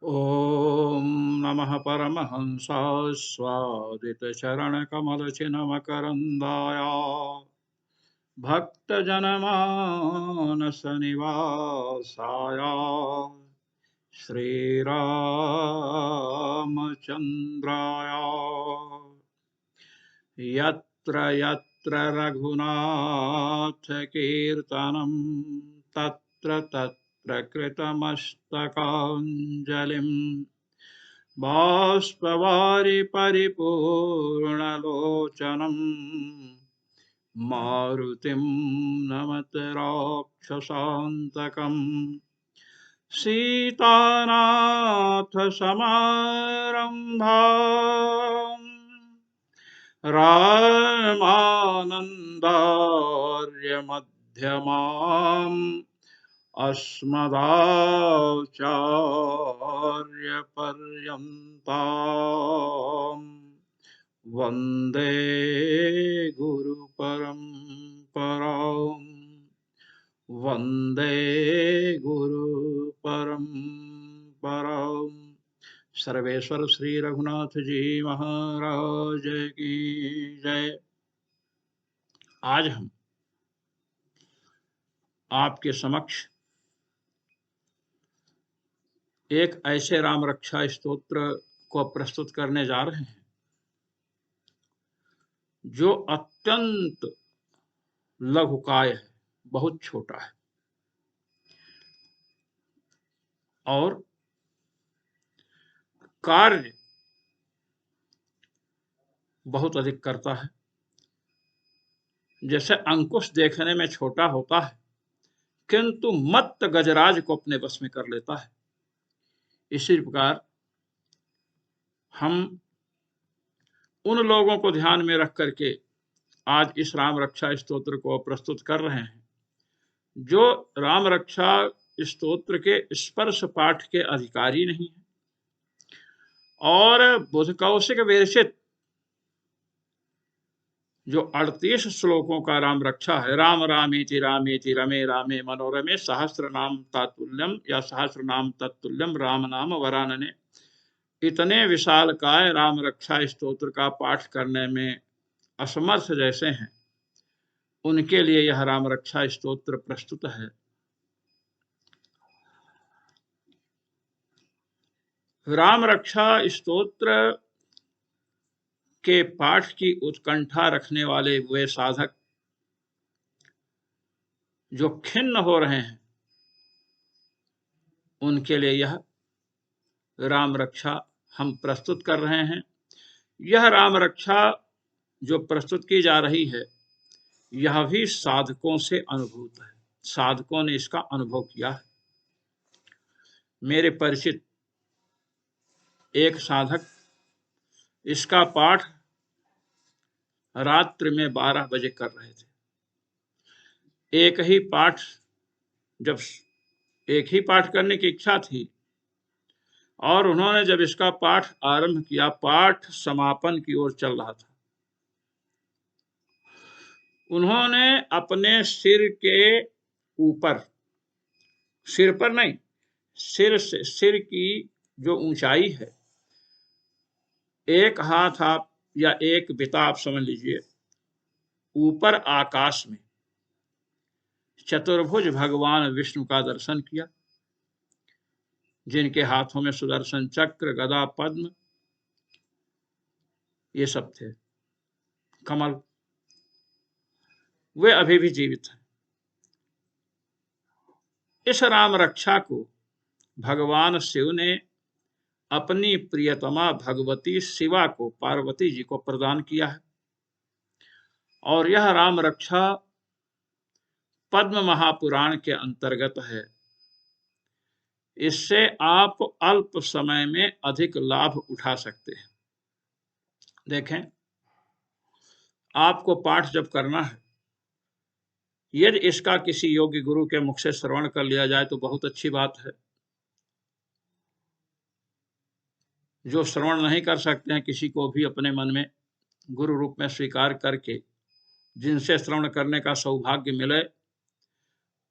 ॐ नमः परमहंसाय स्वादितचरणकमलचिन्मकरन्दाय भक्तजनमानसनिवासाय श्रीरामचन्द्राय यत्र यत्र रघुनाथकीर्तनं तत्र तत्र कृतमस्तकाञ्जलिं बाष्पवारि परिपूर्णलोचनं मारुतिं नमत राक्षसान्तकम् सीतानाथसमारम्भाम् रामानन्दार्यमध्यमाम् अस्मदाचार्यपर्यन्ताम् वन्दे गुरुपरम्पराम् वन्दे गुरुपरम्पराम्। सर्वेश्वर श्री रघुनाथ जी महाराज की जय। आज हम आपके समक्ष एक ऐसे राम रक्षा स्तोत्र को प्रस्तुत करने जा रहे हैं जो अत्यंत लघुकाय है, बहुत छोटा है और कार्य बहुत अधिक करता है। जैसे अंकुश देखने में छोटा होता है किंतु मत्त गजराज को अपने वश में कर लेता है, इसी प्रकार हम उन लोगों को ध्यान में रख करके आज इस राम रक्षा स्तोत्र को प्रस्तुत कर रहे हैं जो राम रक्षा स्तोत्र के स्पर्श पाठ के अधिकारी नहीं है और बुध कौशिक विरचित जो 38 श्लोकों का राम रक्षा है, राम रामेति रामेति रमे रामे मनोरमे सहस्र नाम तातुल्यम या सहस्र नाम तत्तुल्यम राम नाम वरानने, इतने विशाल काय राम रक्षा स्तोत्र का पाठ करने में असमर्थ जैसे हैं, उनके लिए यह राम रक्षा स्तोत्र प्रस्तुत है। राम रक्षा स्तोत्र के पाठ की उत्कंठा रखने वाले वे साधक जो खिन्न हो रहे हैं, उनके लिए यह राम रक्षा हम प्रस्तुत कर रहे हैं। यह राम रक्षा जो प्रस्तुत की जा रही है, यह भी साधकों से अनुभूत है, साधकों ने इसका अनुभव किया है। मेरे परिचित एक साधक इसका पाठ रात्रि में 12 बजे कर रहे थे। एक ही पाठ, जब एक ही पाठ करने की इच्छा थी और उन्होंने जब इसका पाठ आरंभ किया, पाठ समापन की ओर चल रहा था, उन्होंने अपने सिर के ऊपर, सिर पर नहीं, सिर से, सिर की जो ऊंचाई है, एक हाथ आप या एक बिता आप समझ लीजिए, ऊपर आकाश में चतुर्भुज भगवान विष्णु का दर्शन किया, जिनके हाथों में सुदर्शन चक्र, गदा, पद्म ये सब थे, कमल, वे अभी भी जीवित हैं। इस राम रक्षा को भगवान शिव ने अपनी प्रियतमा भगवती शिवा को, पार्वती जी को प्रदान किया है और यह राम रक्षा पद्म महापुराण के अंतर्गत है। इससे आप अल्प समय में अधिक लाभ उठा सकते हैं। देखें, आपको पाठ जब करना है, यदि इसका किसी योग्य गुरु के मुख से श्रवण कर लिया जाए तो बहुत अच्छी बात है। जो श्रवण नहीं कर सकते हैं, किसी को भी अपने मन में गुरु रूप में स्वीकार करके जिनसे श्रवण करने का सौभाग्य मिले,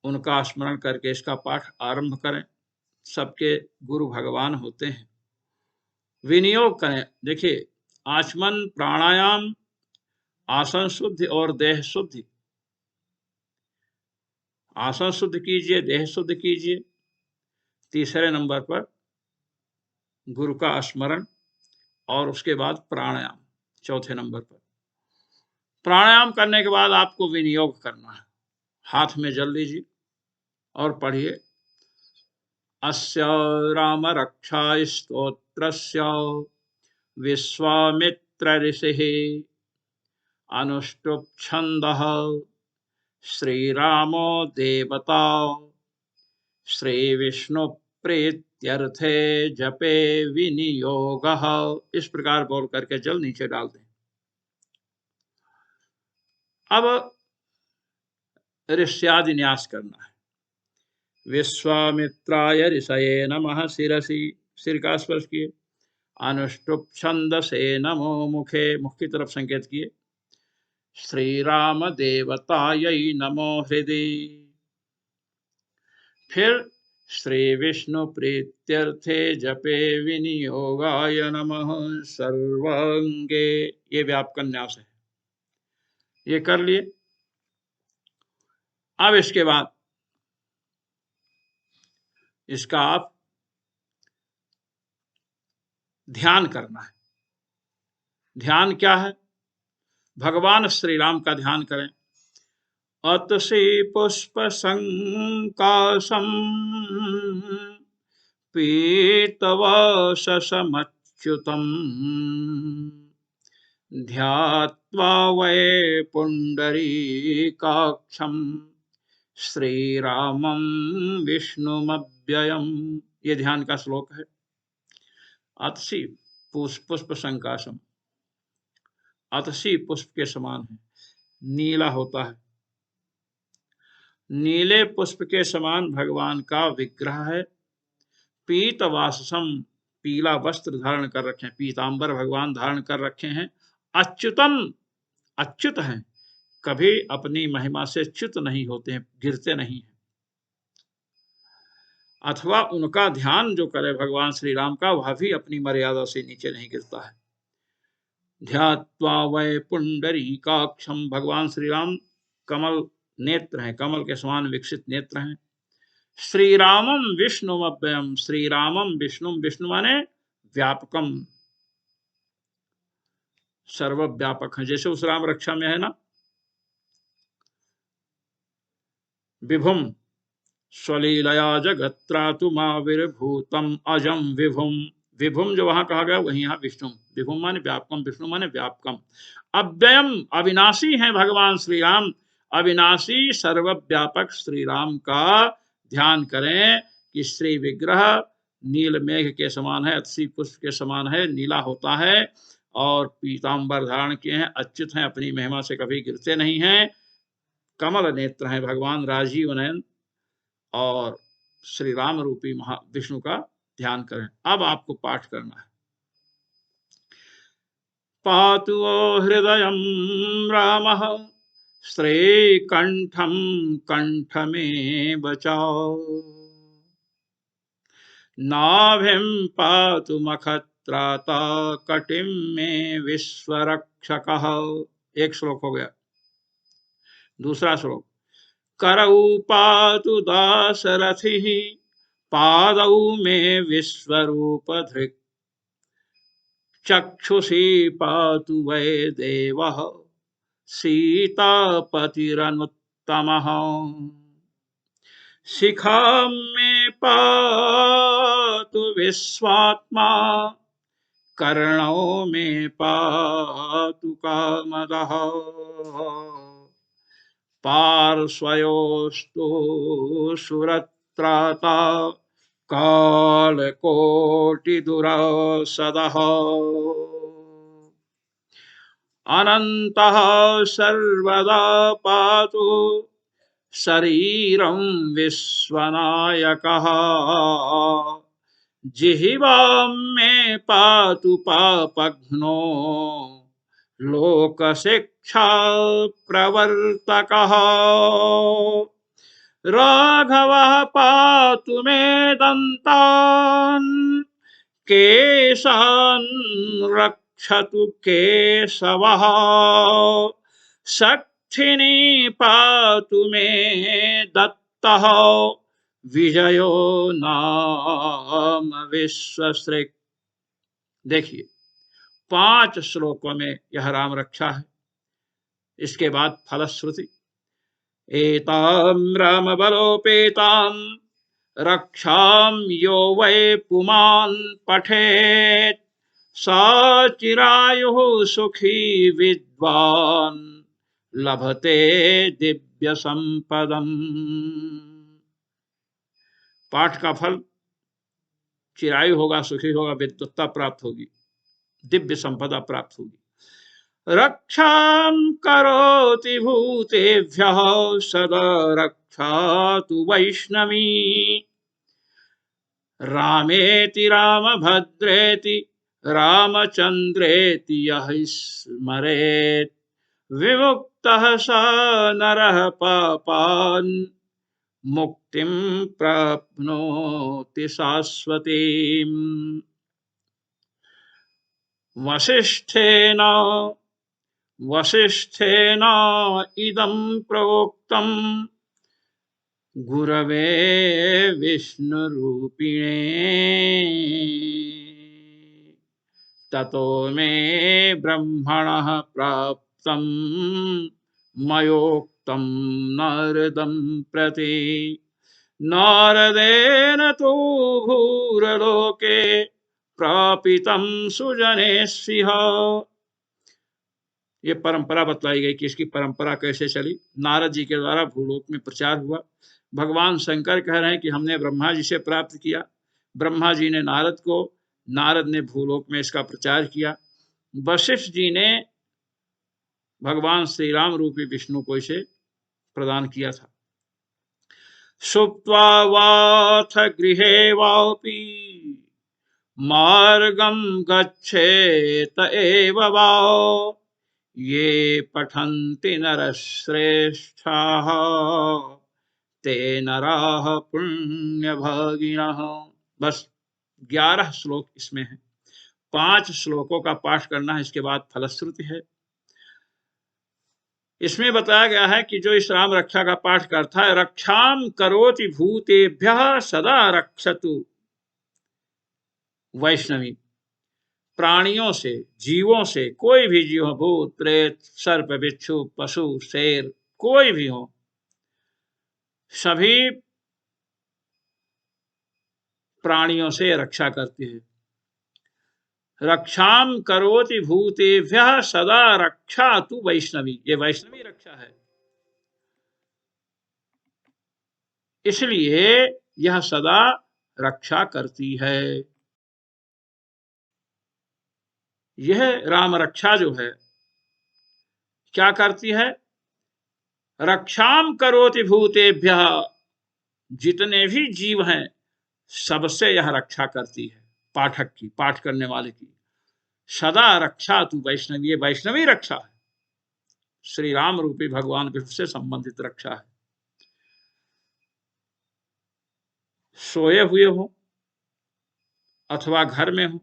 उनका स्मरण करके इसका पाठ आरंभ करें। सबके गुरु भगवान होते हैं। विनियोग करें। देखिए, आचमन, प्राणायाम, आसन शुद्धि और देह शुद्धि। आसन शुद्ध कीजिए, देह शुद्ध कीजिए। तीसरे नंबर पर गुरु का स्मरण और उसके बाद प्राणायाम चौथे नंबर पर। प्राणायाम करने के बाद आपको विनियोग करना है। हाथ में जल लीजिए और पढ़िए, अस्य राम रक्षा स्तोत्रस्य विश्वामित्र ऋषिः अनुष्टुप् छन्दः श्रीरामो देवता श्री विष्णु प्रीत्यर्थे जपे विनियोगः। इस प्रकार बोल करके जल नीचे डाल दें। अब ऋष्यादि न्यास करना है। विश्वामित्राय ऋषये नमः शिरसि, सिर का स्पर्श किए। अनुष्टुप् छन्दसे नमो मुखे, मुख की तरफ संकेत किए। श्री राम देवतायै नमो हृदय। फिर श्री विष्णु प्रीत्यर्थे जपे विनियोगाय नमः सर्वांगे। ये व्यापक न्यास है, ये कर लिए। अब इसके बाद इसका आप ध्यान करना है। ध्यान क्या है? भगवान श्री राम का ध्यान करें। अतसी पुष्प संकाशम पीतवाससमच्युतम् ध्यात्वा वै पुंडरीकाक्षं श्रीरामं विष्णुमव्ययम्। ये ध्यान का श्लोक है। अतसी पुष्प संकाशम, अतसी पुष्प के समान है, नीला होता है। नीले पुष्प के समान भगवान का विग्रह है। पीतवाससम, पीला वस्त्र धारण कर रखे हैं, पीतांबर भगवान धारण कर रखे हैं। अच्युतम, अच्युत हैं, कभी अपनी महिमा से च्युत नहीं होते हैं, गिरते नहीं हैं। अथवा उनका ध्यान जो करे भगवान श्री राम का, वह भी अपनी मर्यादा से नीचे नहीं गिरता है। ध्यात्वा वै पुंडरीकाक्षम, भगवान श्री राम कमल नेत्र हैं, कमल के समान विकसित नेत्र हैं। श्रीरामम विष्णुमव्ययम, श्रीरामम विष्णु, विष्णु माने व्यापकम, सर्वव्यापक है। जैसे उस राम रक्षा में है ना, विभुम स्वलीलया जगत्रातुमाविर्भूतम अजम विभुम। विभुम जो वहां कहा गया वही यहाँ विष्णु। विभुम माने व्यापकम, विष्णु माने व्यापकम। अव्ययम, अविनाशी हैं भगवान श्री राम। अविनाशी सर्वव्यापक श्री राम का ध्यान करें कि श्री विग्रह नील मेघ के समान है, अतसी पुष्प के समान है, नीला होता है और पीतांबर धारण किए हैं, अच्युत हैं, अपनी महिमा से कभी गिरते नहीं हैं, कमल नेत्र हैं भगवान, राजीव नयन, और श्री राम रूपी महा विष्णु का ध्यान करें। अब आपको पाठ करना है। पातु हृदयं रामः श्रीकंठं कंठ में बचाओ, नाभिं पातु मखत्राता कटिं में विश्वरक्षकः। एक श्लोक हो गया। दूसरा श्लोक, करौ पातु दाशरथिः पादौ मे विश्वरूपधृक्, चक्षुषी पातु वै देवः सीतापतिरनुत्तमः, शिखा मे पातु विश्वात्मा, कर्णौ मे पातु कामदः, पार्श्वयोस्तु सुरत्राता कालकोटिदुरसदः, अनन्तः सर्वदा पातु शरीरं विश्वनायकः, जिह्वां मे पातु पापघ्नो लोकशिक्षा प्रवर्तकः, राघवः पातु मे दन्तान् केशान् रक्षतु केशवः शक्थिनी पातु मे दत्तः विजयो नाम विश्वसृक्। देखिए 5 श्लोकों में यह राम रक्षा है। इसके बाद फलश्रुति, एतां राम बलोपेतां रक्षां यो वै पुमान् पठेत् सा चिरायुः सुखी विद्वान् लभते दिव्य संपदम्। पाठ का फल चिरायु होगा, सुखी होगा, विद्वत्ता प्राप्त होगी, दिव्य संपदा प्राप्त होगी। रक्षां करोति भूतेभ्यः सदा रक्षातु वैष्णवी रामेति रामभद्रेति रामचन्द्रेति यः स्मरेत् विमुक्तः स नरः पापान् मुक्तिं प्राप्नोति शाश्वतीम्। वसिष्ठेन इदं प्रोक्तं गुरवे विष्णुरूपिणे ततो मे ब्रह्मणः प्राप्तं मयोक्तं नारदं प्रति नारदेन तु भूरलोके प्रापितं सुजनेष्यः। ये परंपरा बतलाई गई कि इसकी परंपरा कैसे चली। नारद जी के द्वारा भूलोक में प्रचार हुआ। भगवान शंकर कह रहे हैं कि हमने ब्रह्मा जी से प्राप्त किया, ब्रह्मा जी ने नारद को, नारद ने भूलोक में इसका प्रचार किया, वशिष्ठ जी ने भगवान श्री राम रूपी विष्णु को इसे प्रदान किया था। सुप्त्वा वाथ गृहे वापि मार्गं गच्छेत एव वा ये पठन्ति नरश्रेष्ठाः ते नराः पुण्यभागिनः। बस 11 श्लोक इसमें है। 5 श्लोकों का पाठ करना है, इसके बाद फलश्रुति है। इसमें बताया गया है कि जो इस राम रक्षा का पाठ करता है, रक्षाम करोति भूतेभ्यः सदा रक्षतु वैष्णवी, प्राणियों से, जीवों से, कोई भी जीव हो, भूत प्रेत सर्प बिच्छू पशु शेर कोई भी हो, सभी प्राणियों से रक्षा करती है। रक्षाम करोति भूतेभ्यः सदा रक्षा तु वैष्णवी, ये वैष्णवी रक्षा है, इसलिए यह सदा रक्षा करती है। यह राम रक्षा जो है क्या करती है? रक्षाम करोति भूतेभ्यः, जितने भी जीव हैं सबसे यह रक्षा करती है, पाठक की, पाठ करने वाले की। सदा रक्षा तु वैष्णवी, ये वैष्णवी रक्षा है, श्री राम रूपी भगवान विष्णु से संबंधित रक्षा है। सोए हुए हो अथवा घर में हो,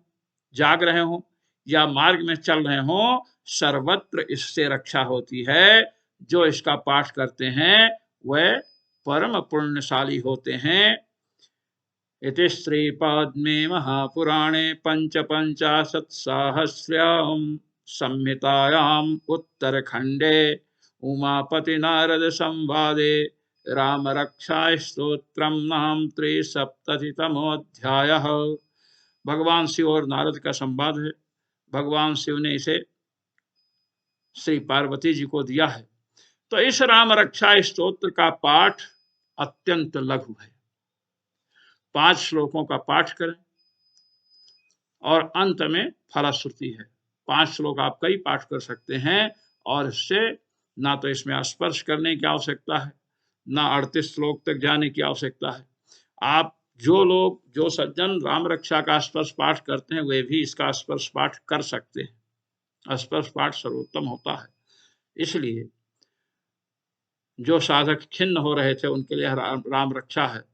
जाग रहे हो या मार्ग में चल रहे हो, सर्वत्र इससे रक्षा होती है। जो इसका पाठ करते हैं वह परम पुण्यशाली होते हैं। इति श्रीपाद्मे महापुराणे पंचाशत्साहस्र्यां संहितायाम् उत्तरखंडे उमापति नारद संवादे राम रक्षा स्तोत्रम नाम 73तमोऽध्यायः। भगवान शिव और नारद का संवाद है। भगवान शिव ने इसे श्री पार्वती जी को दिया है। तो इस राम रक्षा स्तोत्र का पाठ अत्यंत लघु है। 5 श्लोकों का पाठ करें और अंत में फलश्रुति है। 5 श्लोक आप कई पाठ कर सकते हैं और इससे ना तो इसमें स्पर्श करने की आवश्यकता है, ना 38 श्लोक तक जाने की आवश्यकता है। आप जो लोग, जो सज्जन राम रक्षा का स्पर्श पाठ करते हैं वे भी इसका स्पर्श पाठ कर सकते हैं। स्पर्श पाठ सर्वोत्तम होता है। इसलिए जो साधक खिन्न हो रहे थे उनके लिए राम रक्षा है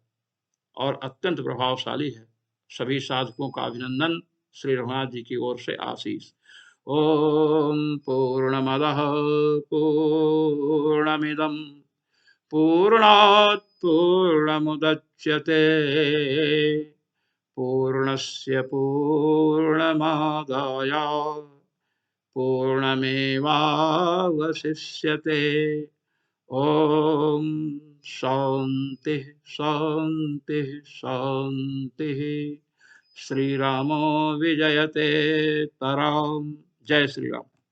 और अत्यंत प्रभावशाली है। सभी साधकों का अभिनंदन, श्री रघुनाथ जी की ओर से आशीष। ओम पूर्णमदः पूर्णमिदं पूर्णात् पूर्णमुदच्यते पूर्णस्य पूर्णमादाय पूर्णमेवावशिष्यते। ओम शांति शांति शांति। श्री रामो विजयते तराम। जय श्री राम।